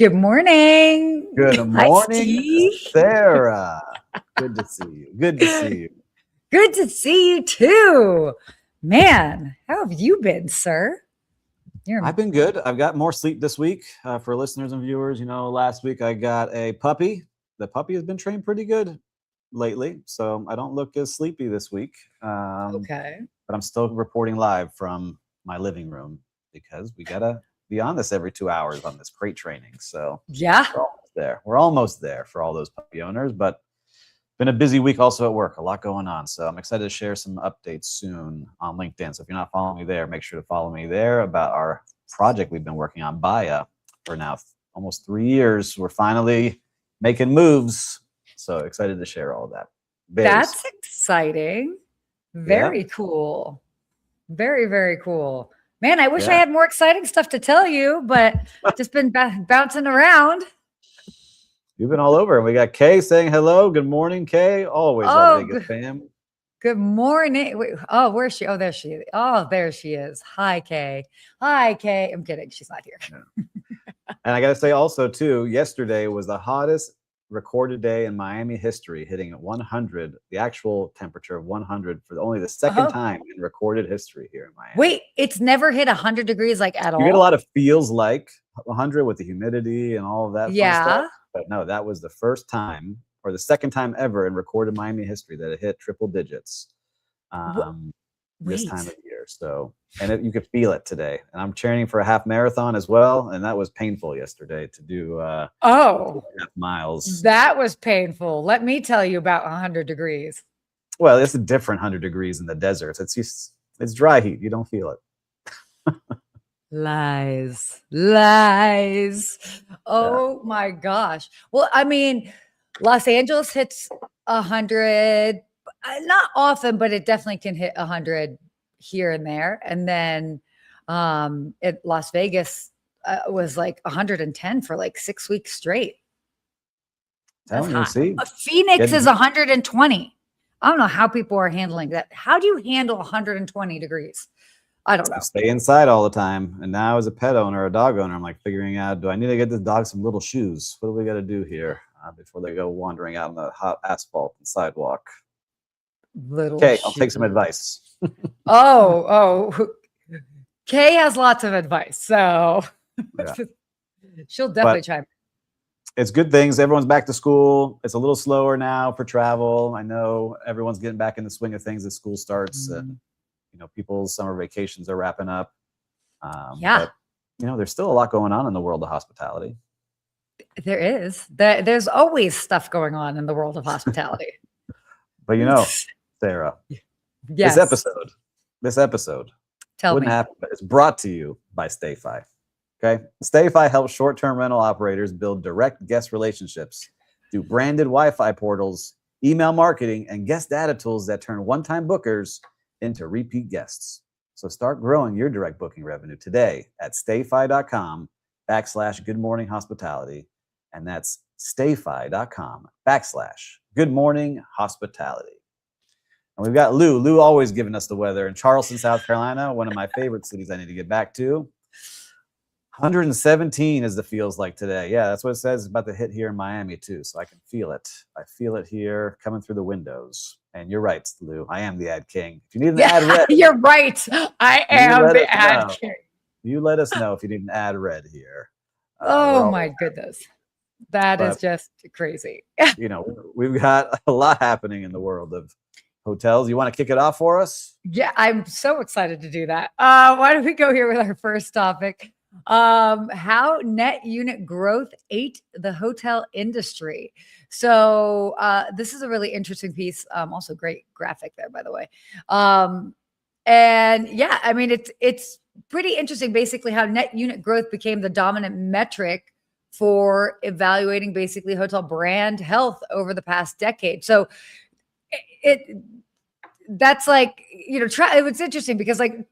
Good morning. Good Hi, morning, Steve. Sarah. Good to see you. Good to see you. Good to see you too. Man, how have you been, sir? I've been good. I've got more sleep this week for listeners and viewers. You know, last week I got a puppy. The puppy has been trained pretty good lately, so I don't look as sleepy this week. Okay. But I'm still reporting live from my living room because we gotta be on this every 2 hours on this crate training. So Yeah. we're almost there. We're almost there for all those puppy owners, but been a busy week also at work, a lot going on. So I'm excited to share some updates soon on LinkedIn. So if you're not following me there, make sure to follow me there about our project we've been working on, Baya, for now almost 3 years. We're finally making moves. So excited to share all of that. That's exciting. Very cool. Very, very cool. Man, I wish I had more exciting stuff to tell you, but just been bouncing around. You've been all over. And we got Kay saying hello. Good morning, Kay. Always our Vegas fam. Good morning. Wait, oh, where's she? Oh, there she is. Oh, there she is. Hi, Kay. Hi, Kay. I'm kidding. She's not here. And I got to say also, too, yesterday was the hottest recorded day in Miami history, hitting 100, the actual temperature of 100 for only the second time in recorded history here in Miami. Wait, it's never hit 100 degrees like at all? You get a lot of feels like 100 with the humidity and all of that fun stuff. But no, that was the first time or the second time ever in recorded Miami history that it hit triple digits this time of year. So, and you could feel it today. And I'm training for a half marathon as well. And that was painful yesterday to do 2.5 miles. That was painful. Let me tell you about 100 degrees. Well, it's a different 100 degrees in the deserts. It's dry heat. You don't feel it. Lies. Oh my gosh. Well, I mean, Los Angeles hits 100, not often, but it definitely can hit 100 here and there. And then at Las Vegas was like 110 for like 6 weeks straight. Phoenix is 120. I don't know how people are handling that. How do you handle 120 degrees? I don't know. Stay inside all the time. And now as a pet owner, a dog owner, I'm like figuring out, do I need to get this dog some little shoes? What do we got to do here before they go wandering out on the hot asphalt and sidewalk? Okay, I'll take some advice. Kay has lots of advice. So she'll definitely chime in. It's good things. Everyone's back to school. It's a little slower now for travel. I know everyone's getting back in the swing of things as school starts. And people's summer vacations are wrapping up. But, there's still a lot going on in the world of hospitality. There is. There's always stuff going on in the world of hospitality. But Sarah, this episode wouldn't happen, but it's brought to you by StayFi. Okay, StayFi helps short-term rental operators build direct guest relationships through branded Wi-Fi portals, email marketing, and guest data tools that turn one-time bookers into repeat guests. So start growing your direct booking revenue today at stayfi.com/goodmorninghospitality. And that's stayfi.com/goodmorninghospitality. And we've got Lou. Lou always giving us the weather in Charleston, South Carolina, one of my favorite cities I need to get back to. 117 is the feels like today. Yeah, that's what it says. It's about to hit here in Miami too. So I can feel it. I feel it here coming through the windows. And you're right, Lou. I am the ad king. If you need an ad read, you're right. I am the ad king. You let us know if you need an ad read here. Oh my goodness. That is just crazy. We've got a lot happening in the world of hotels. You want to kick it off for us? Yeah, I'm so excited to do that. Why don't we go here with our first topic? How net unit growth ate the hotel industry. So this is a really interesting piece. Also great graphic there, by the way. And yeah, I mean, it's pretty interesting basically how net unit growth became the dominant metric for evaluating basically hotel brand health over the past decade. So that's like, it's interesting because like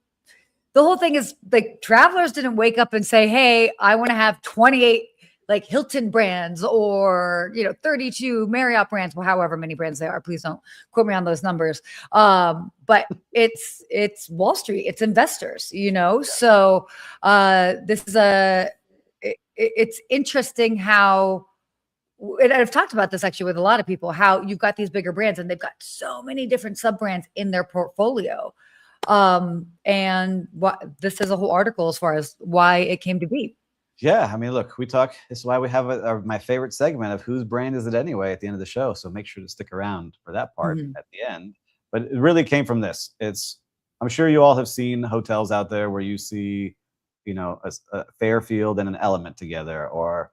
the whole thing is like travelers didn't wake up and say, hey, I want to have 28 like Hilton brands or, 32 Marriott brands, well, however many brands there are. Please don't quote me on those numbers. But it's Wall Street, it's investors, So this is it's interesting how, and I've talked about this actually with a lot of people, how you've got these bigger brands and they've got so many different sub brands in their portfolio. And this is a whole article as far as why it came to be. Yeah, I mean, look, this is why we have my favorite segment of whose brand is it anyway at the end of the show. So make sure to stick around for that part at the end. But it really came from this. I'm sure you all have seen hotels out there where you see, a Fairfield and an Element together, or,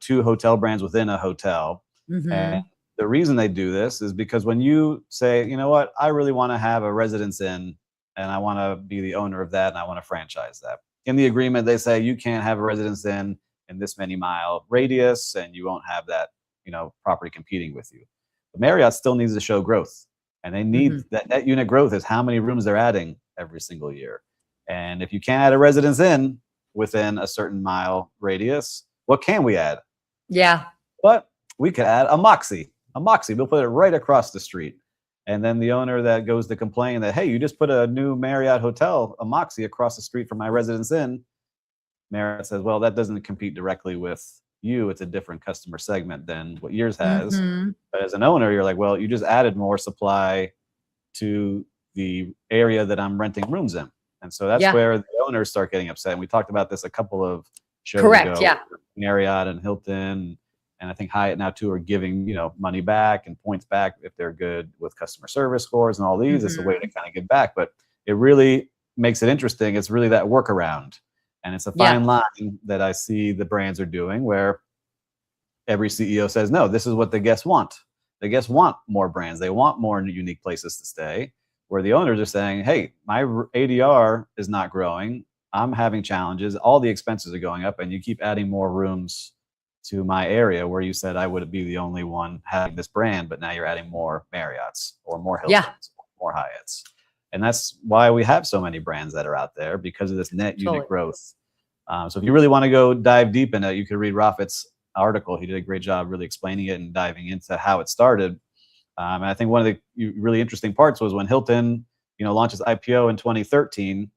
two hotel brands within a hotel. And the reason they do this is because when you say, you know what, I really want to have a Residence Inn and I want to be the owner of that and I want to franchise that. In the agreement, they say you can't have a Residence Inn in this many mile radius and you won't have that, property competing with you. But Marriott still needs to show growth, and they need that net unit growth is how many rooms they're adding every single year. And if you can't add a Residence Inn within a certain mile radius, what can we add? Yeah. But we could add a Moxie. We'll put it right across the street. And then the owner that goes to complain that, hey, you just put a new Marriott hotel, a Moxie, across the street from my Residence Inn. Marriott says, well, that doesn't compete directly with you. It's a different customer segment than what yours has. But as an owner, you're like, well, you just added more supply to the area that I'm renting rooms in. And so that's where the owners start getting upset. And we talked about this a couple of shows ago. Yeah. Marriott and Hilton, and I think Hyatt now too are giving, money back and points back if they're good with customer service scores and all these. It's a way to kind of give back, but it really makes it interesting. It's really that workaround, and it's a fine line that I see the brands are doing, where every CEO says, no, this is what the guests want. The guests want more brands. They want more unique places to stay, where the owners are saying, hey, my ADR is not growing. I'm having challenges. All the expenses are going up, and you keep adding more rooms to my area where you said I would be the only one having this brand, but now you're adding more Marriotts or more Hiltons, or more Hyatts. And that's why we have so many brands that are out there, because of this net unit growth. So if you really want to go dive deep in it, you could read Rafit's article. He did a great job really explaining it and diving into how it started. And I think one of the really interesting parts was when Hilton, launched its IPO in 2013,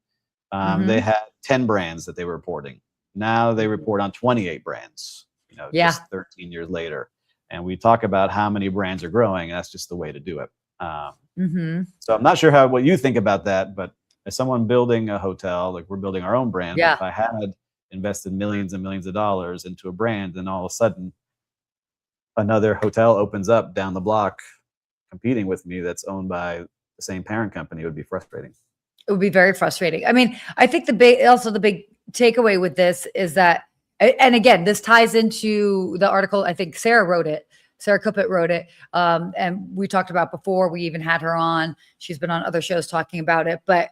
they had 10 brands that they were reporting. Now they report on 28 brands. Just 13 years later. And we talk about how many brands are growing, and that's just the way to do it. So I'm not sure what you think about that, but as someone building a hotel, like we're building our own brand, if I had invested millions and millions of dollars into a brand, and all of a sudden another hotel opens up down the block competing with me that's owned by the same parent company, it would be frustrating. It would be very frustrating. I mean, I think the big takeaway with this is that, and again, this ties into the article. I think Sarah Kuppet wrote it. And we talked about before. We even had her on. She's been on other shows talking about it. But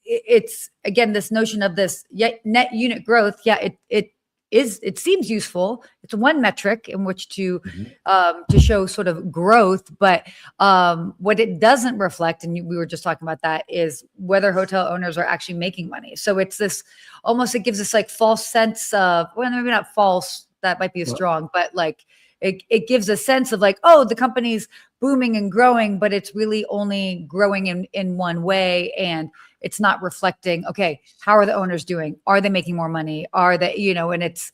it's, again, this notion of this net unit growth. Yeah, it seems useful. It's one metric in which to show sort of growth. But what it doesn't reflect, and we were just talking about that, is whether hotel owners are actually making money. So it's this almost, it gives this like false sense of, well, maybe not false, that might be strong, but like it gives a sense of like, oh, the company's booming and growing, but it's really only growing in one way. And it's not reflecting, okay, how are the owners doing? Are they making more money? Are they, and it's,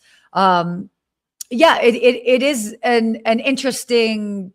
it is an interesting.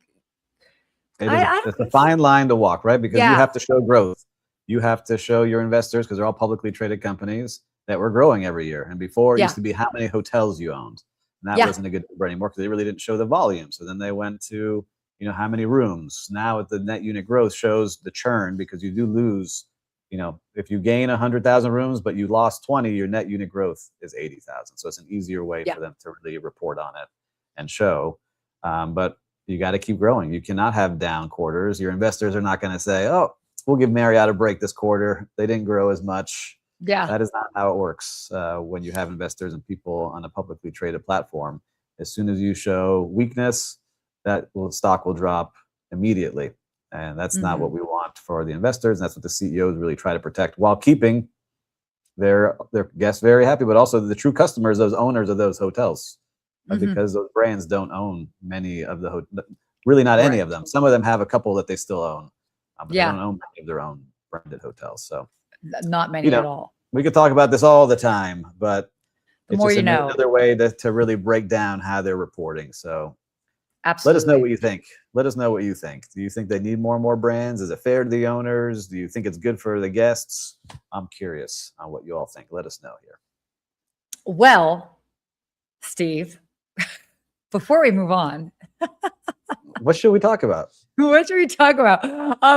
It's a fine line to walk, right? Because you have to show growth. You have to show your investors, because they're all publicly traded companies, that we're growing every year. And before it used to be how many hotels you owned. And that wasn't a good number anymore, because they really didn't show the volume. So then they went to, how many rooms. Now with the net unit growth shows the churn, because you do lose, if you gain 100,000 rooms, but you lost 20, your net unit growth is 80,000. So it's an easier way for them to really report on it and show. But you got to keep growing. You cannot have down quarters. Your investors are not going to say, oh, we'll give Marriott a break this quarter. They didn't grow as much. Yeah, that is not how it works when you have investors and people on a publicly traded platform. As soon as you show weakness, stock will drop immediately. And that's not what we want for the investors. And that's what the CEOs really try to protect, while keeping their guests very happy, but also the true customers, those owners of those hotels, because those brands don't own many of the really not any of them. Some of them have a couple that they still own, but they don't own many of their own branded hotels. So not many at all. We could talk about this all the time, but The more you know. Another way to really break down how they're reporting. So absolutely. Let us know what you think. Let us know what you think. Do you think they need more and more brands? Is it fair to the owners? Do you think it's good for the guests? I'm curious on what you all think. Let us know here. Well, Steve, before we move on, what should we talk about? What should we talk about?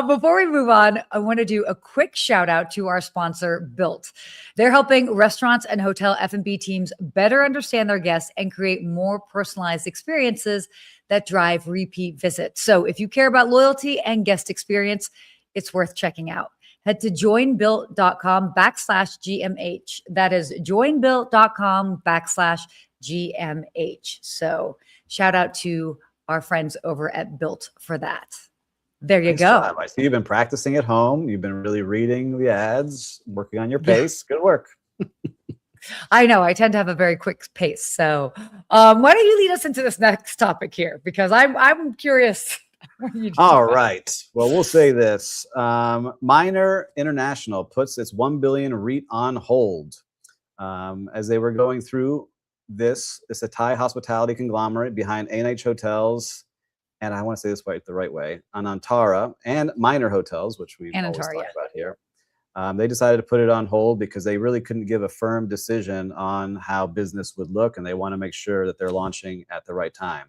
Before we move on, I want to do a quick shout out to our sponsor, Built. They're helping restaurants and hotel F&B teams better understand their guests and create more personalized experiences that drive repeat visits. So if you care about loyalty and guest experience, it's worth checking out. Head to joinbuilt.com/GMH. That is joinbuilt.com/GMH. So shout out to our friends over at Built for that. There you go. Job. I see you've been practicing at home. You've been really reading the ads, working on your pace. Yeah. Good work. I know. I tend to have a very quick pace. So why don't you lead us into this next topic here? Because I'm curious. All right. Well, we'll say this. Minor International puts its $1 billion REIT on hold as they were going through this. It's a Thai hospitality conglomerate behind ANH Hotels, and I want to say this the right way, Anantara and Minor Hotels, which we've always talked about here. They decided to put it on hold because they really couldn't give a firm decision on how business would look, and they want to make sure that they're launching at the right time.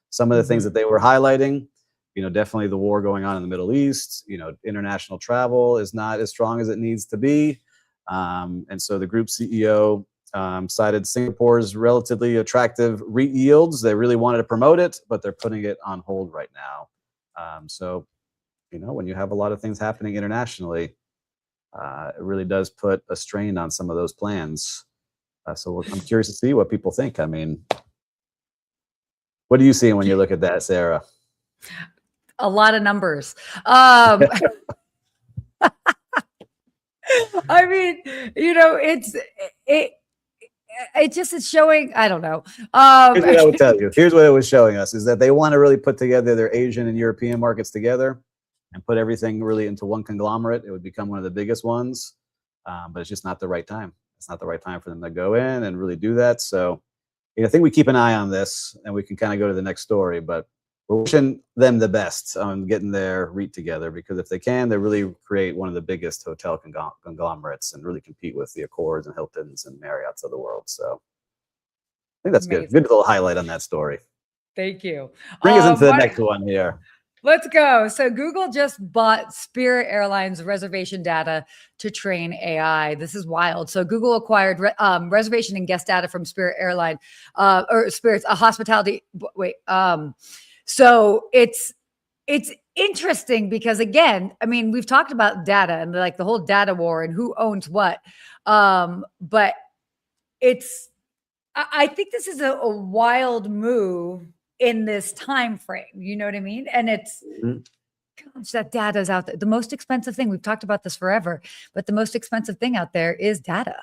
Some of the things that they were highlighting, definitely the war going on in the Middle East, international travel is not as strong as it needs to be. And so the group CEO cited Singapore's relatively attractive REIT yields. They really wanted to promote it, but they're putting it on hold right now. So, when you have a lot of things happening internationally, it really does put a strain on some of those plans. So I'm curious to see what people think. I mean, what do you see when you look at that, Sarah? A lot of numbers. I mean, it just is showing, I don't know. Here's what I would tell you. Here's what it was showing us is that they want to really put together their Asian and European markets together and put everything really into one conglomerate. It would become one of the biggest ones, but it's just not the right time. It's not the right time for them to go in and really do that. So I think we keep an eye on this and we can kind of go to the next story, but we're wishing them the best on getting their REIT together, because if they can, they really create one of the biggest hotel conglomerates and really compete with the Accords and Hiltons and Marriotts of the world. So I think that's good. Good little highlight on that story. Thank you. Bring us into the next one here. Let's go. So Google just bought Spirit Airlines reservation data to train AI. This is wild. So Google acquired reservation and guest data from Spirit Airline or Spirit's hospitality. So it's interesting because, again, I mean, we've talked about data and like the whole data war and who owns what. But I think this is a wild move in this time frame. You know what I mean? And it's, gosh, that data is out there. The most expensive thing, we've talked about this forever, but the most expensive thing out there is data.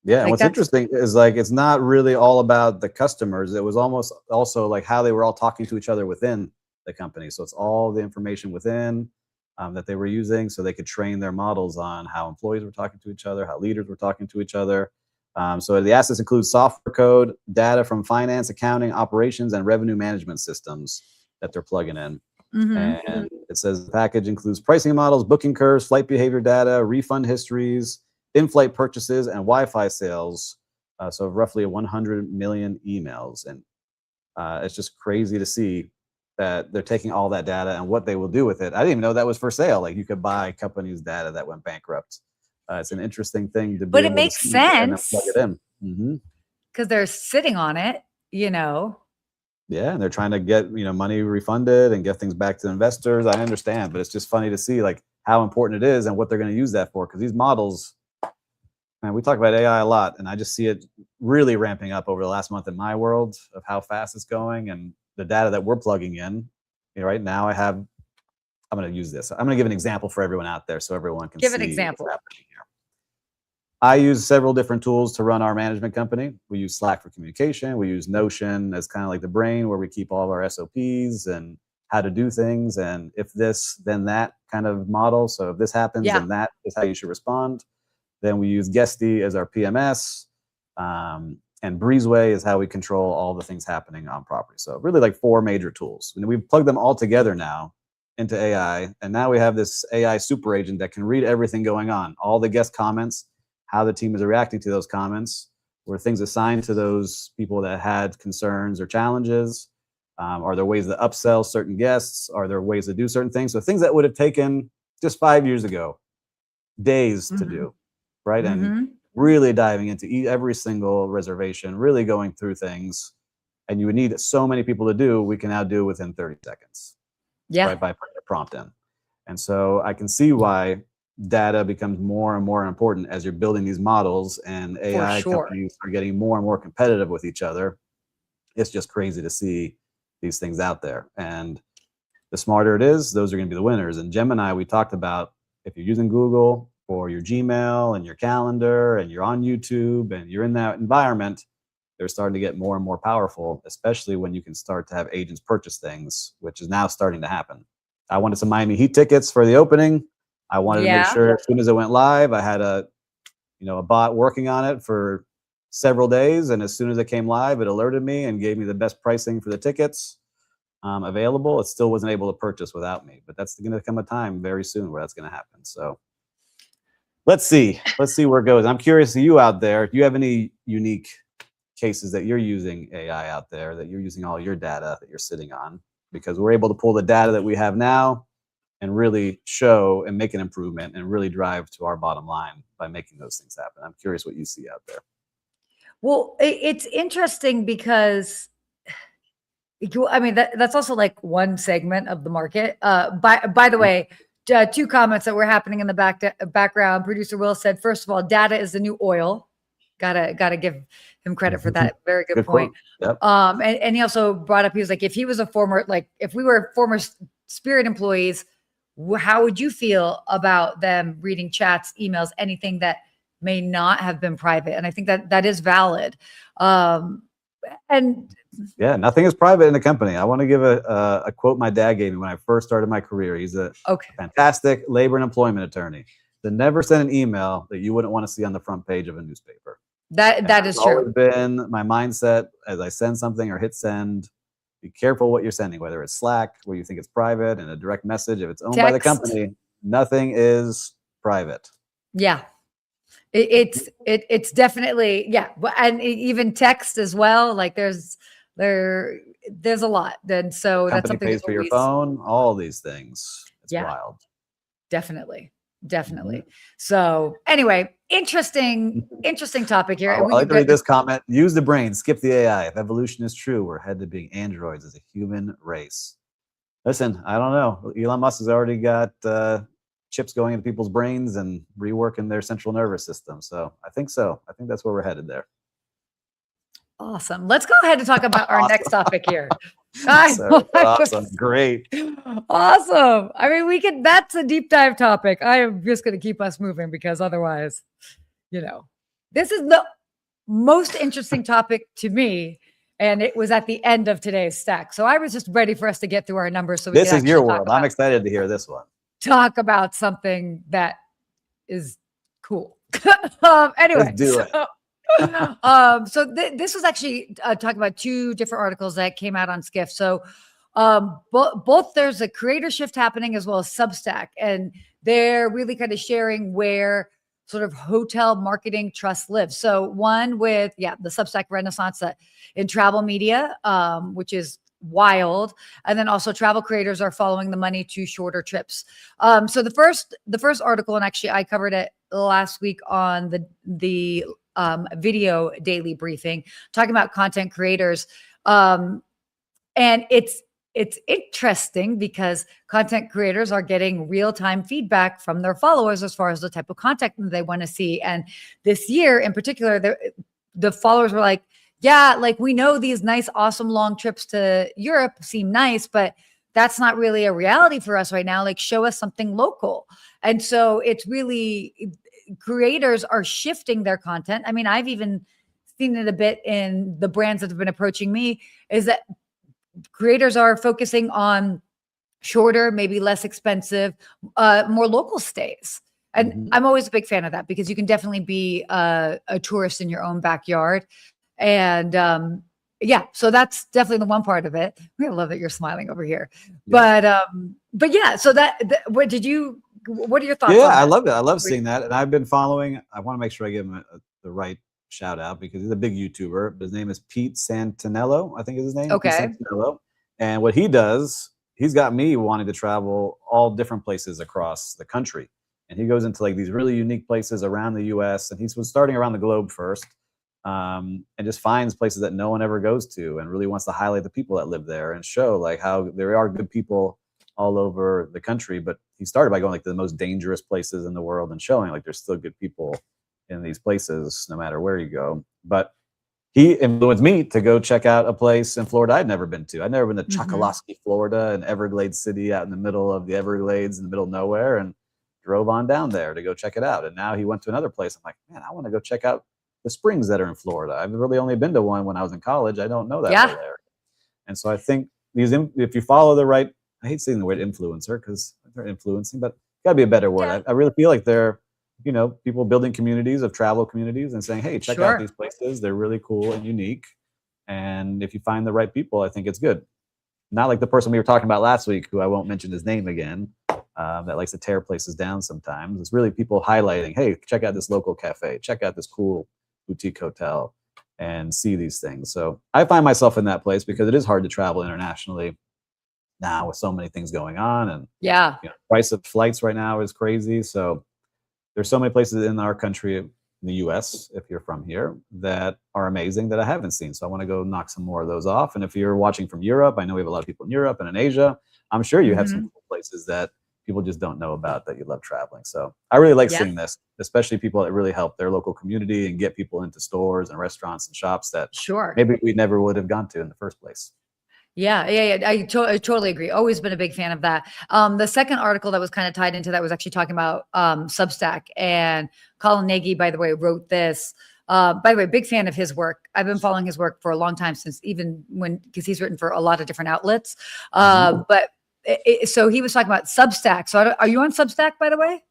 Yeah, and what's interesting is it's not really all about the customers. It was almost also like how they were all talking to each other within the company. So it's all the information within that they were using, so they could train their models on how employees were talking to each other, how leaders were talking to each other. So the assets include software code, data from finance, accounting, operations, and revenue management systems that they're plugging in. And it says the package includes pricing models, booking curves, flight behavior data, refund histories, in-flight purchases, and Wi-Fi sales. So roughly 100 million emails. And it's just crazy to see that they're taking all that data and what they will do with it. I didn't even know that was for sale. Like, you could buy companies' data that went bankrupt. It's an interesting thing to be but it makes sense. Plug it in. Because they're sitting on it, Yeah, and they're trying to get money refunded and get things back to investors. I understand, but it's just funny to see like how important it is and what they're going to use that for. Because these models, man, we talk about AI a lot, and I just see it really ramping up over the last month in my world of how fast it's going and the data that we're plugging in. Right now, I'm going to use this. I'm going to give an example for everyone out there so everyone can give an example. What's happening here. I use several different tools to run our management company. We use Slack for communication. We use Notion as kind of like the brain where we keep all of our SOPs and how to do things. And if this, then that kind of model. So if this happens, then that is how you should respond. Then we use Guesty as our PMS. and Breezeway is how we control all the things happening on property. So really like 4 major tools. And we've plugged them all together now into AI. And now we have this AI super agent that can read everything going on, all the guest comments, how the team is reacting to those comments, were things assigned to those people that had concerns or challenges. Are there ways to upsell certain guests? Are there ways to do certain things? So things that would have taken just 5 years ago, days to do, right? And really diving into every single reservation, really going through things, and you would need so many people to do, we can now do within 30 seconds. Yeah. Right, by putting a prompt in. And so I can see why data becomes more and more important as you're building these models, and AI companies are getting more and more competitive with each other. It's just crazy to see these things out there. And the smarter it is, those are going to be the winners. And Gemini, we talked about, if you're using Google for your Gmail and your calendar and you're on YouTube and you're in that environment, they're starting to get more and more powerful, especially when you can start to have agents purchase things, which is now starting to happen. I wanted some Miami Heat tickets for the opening. I wanted to make sure as soon as it went live, I had a bot working on it for several days. And as soon as it came live, it alerted me and gave me the best pricing for the tickets available. It still wasn't able to purchase without me, but that's going to come a time very soon where that's going to happen. So let's see where it goes. I'm curious, you out there, do you have any unique cases that you're using AI out there, that you're using all your data that you're sitting on? Because we're able to pull the data that we have now and really show and make an improvement and really drive to our bottom line by making those things happen. I'm curious what you see out there. Well, it's interesting because, I mean, that's also like one segment of the market. By the way, 2 comments that were happening in the background. Producer Will said, first of all, data is the new oil. Gotta give him credit for that. Very good point. Yep. And he also brought up, he was like, if we were former Spirit employees, how would you feel about them reading chats, emails, anything that may not have been private? And I think that is valid. And yeah, nothing is private in the company. I want to give a quote my dad gave me when I first started my career. He's a fantastic labor and employment attorney that never sent an email that you wouldn't want to see on the front page of a newspaper. That is true. Always been my mindset as I send something or hit send. Be careful what you're sending, whether it's Slack, where you think it's private, and a direct message. If it's owned by the company, nothing is private. Yeah. It's definitely, yeah. And even text as well. Like there's a lot. And so that's something pays for your phone, all these things. It's wild. Definitely. So anyway, interesting topic here. I'd like to read this comment. Use the brain, skip the AI. If evolution is true, we're headed to being androids as a human race. Listen, I don't know. Elon Musk has already got chips going into people's brains and reworking their central nervous system. So I think that's where we're headed there. Awesome. Let's go ahead and talk about our next topic here. Awesome. Great. Awesome. I mean, that's a deep dive topic. I am just going to keep us moving because otherwise, this is the most interesting topic to me. And it was at the end of today's stack. So I was just ready for us to get through our numbers. So this is your world. I'm excited to hear this one. Talk about something that is cool. Anyway. Let's do it. So this was actually talking about 2 different articles that came out on Skift. So both there's a creator shift happening as well as Substack, and they're really kind of sharing where sort of hotel marketing trust lives. So one with the Substack renaissance that in travel media, which is wild, and then also travel creators are following the money to shorter trips. So the first article, and actually I covered it last week on the video daily briefing, talking about content creators. And it's interesting because content creators are getting real-time feedback from their followers as far as the type of content they want to see. And this year in particular, the followers were like, yeah, like we know these nice, awesome long trips to Europe seem nice, but that's not really a reality for us right now. Like show us something local. And so it's really, creators are shifting their content. I mean, I've even seen it a bit in the brands that have been approaching me, is that creators are focusing on shorter, maybe less expensive, more local stays. And I'm always a big fan of that because you can definitely be a tourist in your own backyard. And yeah, so that's definitely the one part of it. I love that you're smiling over here. Yeah. But yeah, so what are your thoughts on Yeah, that? I love it. I love seeing that. And I've been following, I want to make sure I give him the right shout out because he's a big YouTuber. His name is Pete Santinello, I think is his name. Okay. Pete Santinello. And what he does, he's got me wanting to travel all different places across the country. And he goes into like these really unique places around the US. And he's starting around the globe first, and just finds places that no one ever goes to and really wants to highlight the people that live there and show like how there are good people all over the country. But he started by going like to the most dangerous places in the world and showing like there's still good people in these places no matter where you go. But he influenced me to go check out a place in Florida I'd never been to. I'd never been to Chocoloskee, Florida, an Everglades city out in the middle of the Everglades in the middle of nowhere, and drove on down there to go check it out. And now he went to another place. I'm like, man, I want to go check out the springs that are in Florida. I've really only been to one when I was in college. I don't know that whole area. And so I think if you follow the right, I hate saying the word influencer because they're influencing, but gotta be a better word. Yeah. I really feel like they're, people building communities of travel communities and saying, hey, check out these places. They're really cool and unique. And if you find the right people, I think it's good. Not like the person we were talking about last week, who I won't mention his name again, that likes to tear places down sometimes. It's really people highlighting, hey, check out this local cafe, check out this cool boutique hotel, and see these things. So I find myself in that place because it is hard to travel internationally now with so many things going on. And price of flights right now is crazy. So there's so many places in our country, in the US, if you're from here, that are amazing that I haven't seen. So I want to go knock some more of those off. And if you're watching from Europe, I know we have a lot of people in Europe and in Asia. I'm sure you have some cool places that people just don't know about that you love traveling. So I really like seeing this, especially people that really help their local community and get people into stores and restaurants and shops that maybe we never would have gone to in the first place. Yeah. I totally agree. Always been a big fan of that. The second article that was kind of tied into that was actually talking about Substack, and Colin Nagy, by the way, wrote this. By the way, big fan of his work. I've been following his work for a long time, since because he's written for a lot of different outlets. So he was talking about Substack. So are you on Substack, by the way?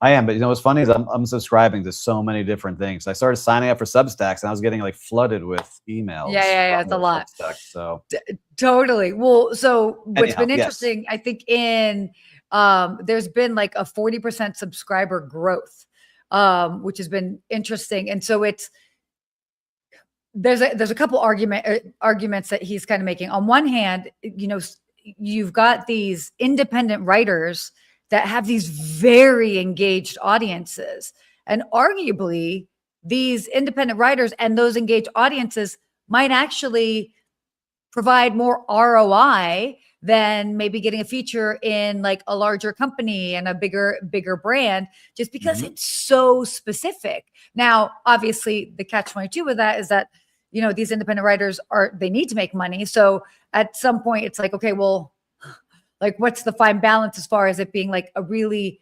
I am, but what's funny is I'm subscribing to so many different things. I started signing up for Substacks, and I was getting like flooded with emails. Yeah, it's a lot. Substack, so totally. Well, so what's been interesting, I think, in there's been like a 40% subscriber growth, which has been interesting. And so there's a couple arguments that he's kind of making. On one hand, you've got these independent writers that have these very engaged audiences. And arguably, these independent writers and those engaged audiences might actually provide more ROI than maybe getting a feature in like a larger company and a bigger brand, just because it's so specific. Now, obviously, the catch-22 with that is that, these independent writers they need to make money. So at some point it's like, okay, well, like, what's the fine balance as far as it being like a really,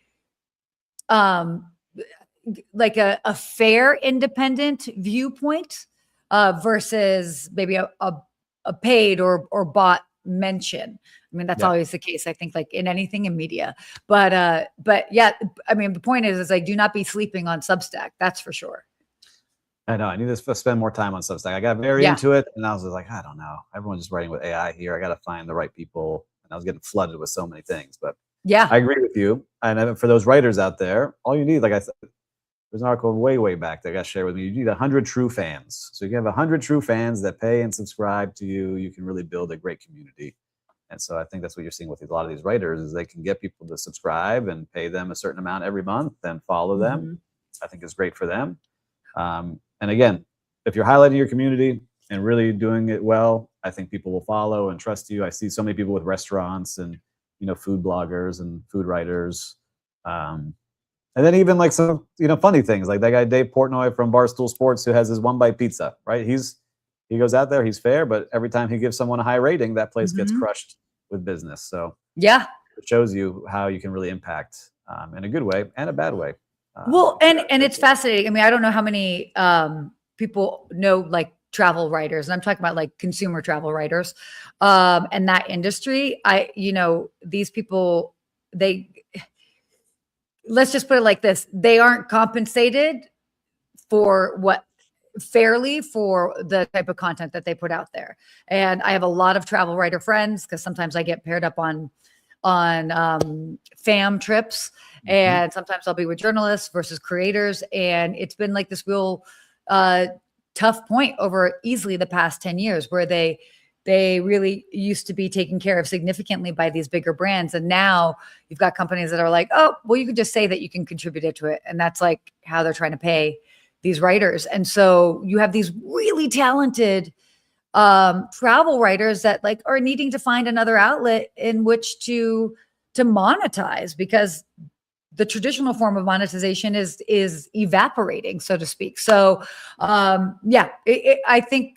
like a fair independent viewpoint, versus maybe a paid or bought mention. I mean, that's always the case, I think, like in anything in media. But yeah, I mean, the point is like, do not be sleeping on Substack. That's for sure. I know. I need to spend more time on Substack. I got very into it, and I was like, I don't know. Everyone's just writing with AI here. I got to find the right people. And I was getting flooded with so many things. But I agree with you. And for those writers out there, all you need, like I said, there's an article way back that got shared with me. You need 100 true fans. So you can have 100 true fans that pay and subscribe to you. You can really build a great community. And so I think that's what you're seeing with a lot of these writers, is they can get people to subscribe and pay them a certain amount every month and follow them. I think it's great for them. And again, if you're highlighting your community and really doing it well, I think people will follow and trust you. I see so many people with restaurants and, food bloggers and food writers. And then even like some, funny things, like that guy, Dave Portnoy from Barstool Sports, who has his One Bite Pizza, right? He goes out there, he's fair, but every time he gives someone a high rating, that place gets crushed with business. So it shows you how you can really impact in a good way and a bad way. Well, and it's fascinating. I mean, I don't know how many people know like travel writers, and I'm talking about like consumer travel writers, and that industry. These people, let's just put it like this: they aren't compensated for what fairly for the type of content that they put out there. And I have a lot of travel writer friends because sometimes I get paired up on fam trips, and sometimes I'll be with journalists versus creators. And it's been like this real tough point over easily the past 10 years where they really used to be taken care of significantly by these bigger brands. And now you've got companies that are like, oh, well, you could just say that you can contribute to it. And that's like how they're trying to pay these writers. And so you have these really talented travel writers that like are needing to find another outlet in which to monetize, because the traditional form of monetization is evaporating, so to speak. So I think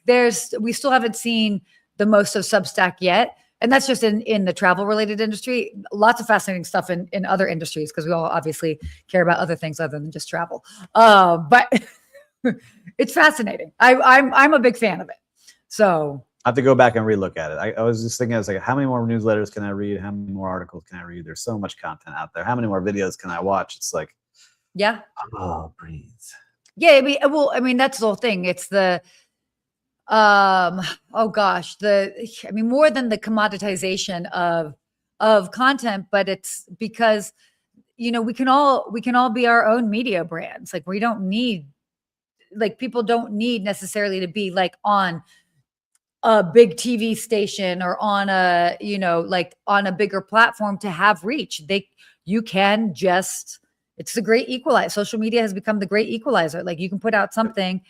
we still haven't seen the most of Substack yet. And that's just in the travel related industry. Lots of fascinating stuff in other industries, because we all obviously care about other things other than just travel. But it's fascinating. I'm a big fan of it. So I have to go back and relook at it. I was just thinking, I was like, how many more newsletters can I read? How many more articles can I read? There's so much content out there. How many more videos can I watch? It's like, yeah. Oh, breathe. Yeah. I mean, that's the whole thing. It's the, more than the commoditization of content, but it's because, we can all be our own media brands. Like people don't need necessarily to be like on a big TV station or on on a bigger platform to have reach. It's the great equalizer. Social media has become the great equalizer. Like you can put out something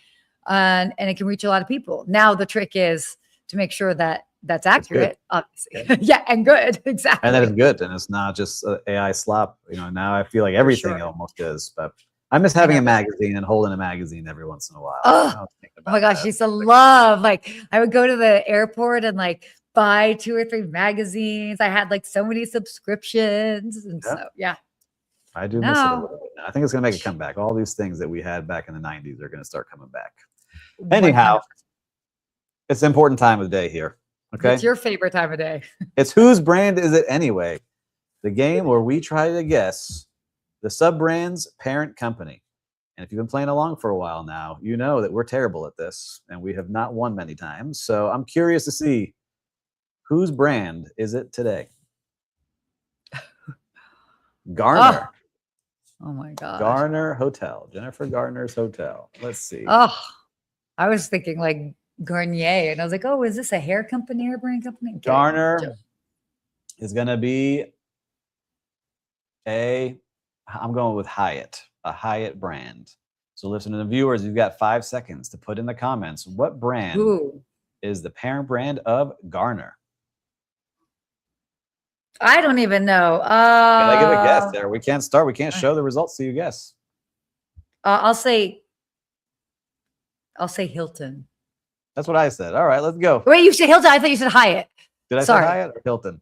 and it can reach a lot of people. Now the trick is to make sure that that's accurate, obviously. Yeah, and good. Exactly. And that is good. And it's not just AI slop. Now I feel like everything almost is, but I miss having a magazine and holding a magazine every once in a while. Oh my gosh, I used to love, like, I would go to the airport and like buy 2 or 3 magazines. I had like so many subscriptions. And I do miss it a little bit now. I think it's going to make a comeback. All these things that we had back in the 90s are going to start coming back. Anyhow, it's an important time of the day here. Okay. What's your favorite time of day? It's whose brand is it anyway? The game where we try to guess the sub-brand's parent company. And if you've been playing along for a while now, you know that we're terrible at this and we have not won many times. So I'm curious to see whose brand is it today? Garner. Oh my God. Garner Hotel. Jennifer Garner's hotel. Let's see. Oh, I was thinking like Garnier. And I was like, oh, is this a hair company or a brand company? Okay. Garner is going to be I'm going with Hyatt, a Hyatt brand. So listen to the viewers, you've got 5 seconds to put in the comments what brand is the parent brand of Garner. I don't even know. Gotta give a guess there. We can't start. We can't show the results so you guess. I'll say Hilton. That's what I said. All right, let's go. Wait, you said Hilton? I thought you said Hyatt. Did I say Hyatt or Hilton?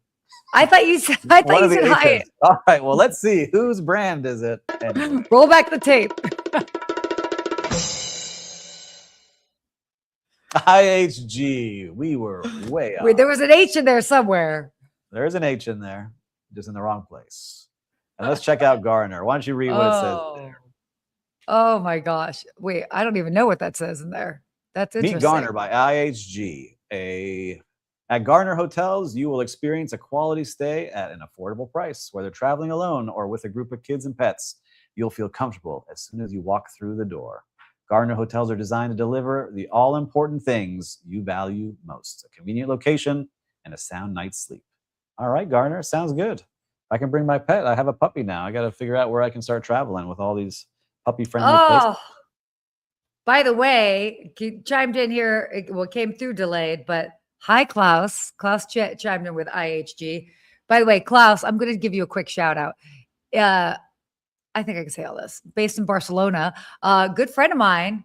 I thought you said Hyatt. All right, well, let's see. Whose brand is it? Anyway. Roll back the tape. IHG. We were way off. Wait, there was an H in there somewhere. There is an H in there, just in the wrong place. And let's check out Garner. Why don't you read what it says there? Oh my gosh. Wait, I don't even know what that says in there. That's interesting. Meet Garner by IHG. At Garner Hotels, you will experience a quality stay at an affordable price. Whether traveling alone or with a group of kids and pets, you'll feel comfortable as soon as you walk through the door. Garner Hotels are designed to deliver the all-important things you value most: a convenient location and a sound night's sleep. All right, Garner, sounds good. I can bring my pet. I have a puppy now. I got to figure out where I can start traveling with all these puppy-friendly places. By the way, he chimed in here. It came through delayed, but hi, Klaus. Klaus chimed in with IHG. By the way, Klaus, I'm going to give you a quick shout out. I think I can say all this. Based in Barcelona, good friend of mine,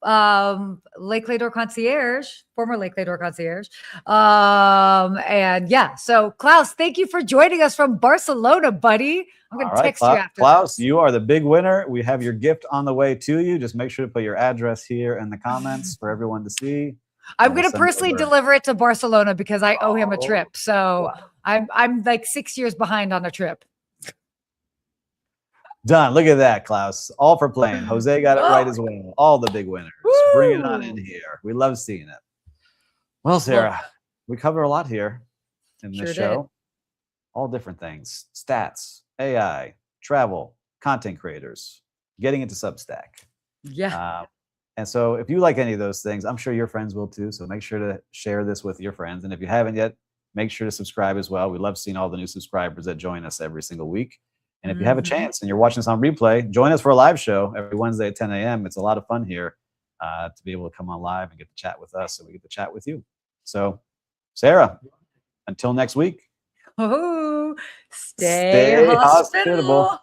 Lake Lador concierge, former Lake Lador concierge. And yeah, so Klaus, thank you for joining us from Barcelona, buddy. I'm going to text you after Klaus, this. You are the big winner. We have your gift on the way to you. Just make sure to put your address here in the comments for everyone to see. I'm going to personally deliver it to Barcelona because I owe him a trip. So I'm like 6 years behind on a trip. Done. Look at that, Klaus. All for playing. Jose got it right as well. All the big winners. Woo! Bring it on in here. We love seeing it. Well, Sarah, we cover a lot here in this show. All different things. Stats, AI, travel, content creators, getting into Substack. Yeah. And so if you like any of those things, I'm sure your friends will too. So make sure to share this with your friends. And if you haven't yet, make sure to subscribe as well. We love seeing all the new subscribers that join us every single week. And if you have a chance and you're watching this on replay, join us for a live show every Wednesday at 10 a.m. It's a lot of fun here to be able to come on live and get to chat with us, and we get to chat with you. So, Sarah, until next week. Stay hospitable.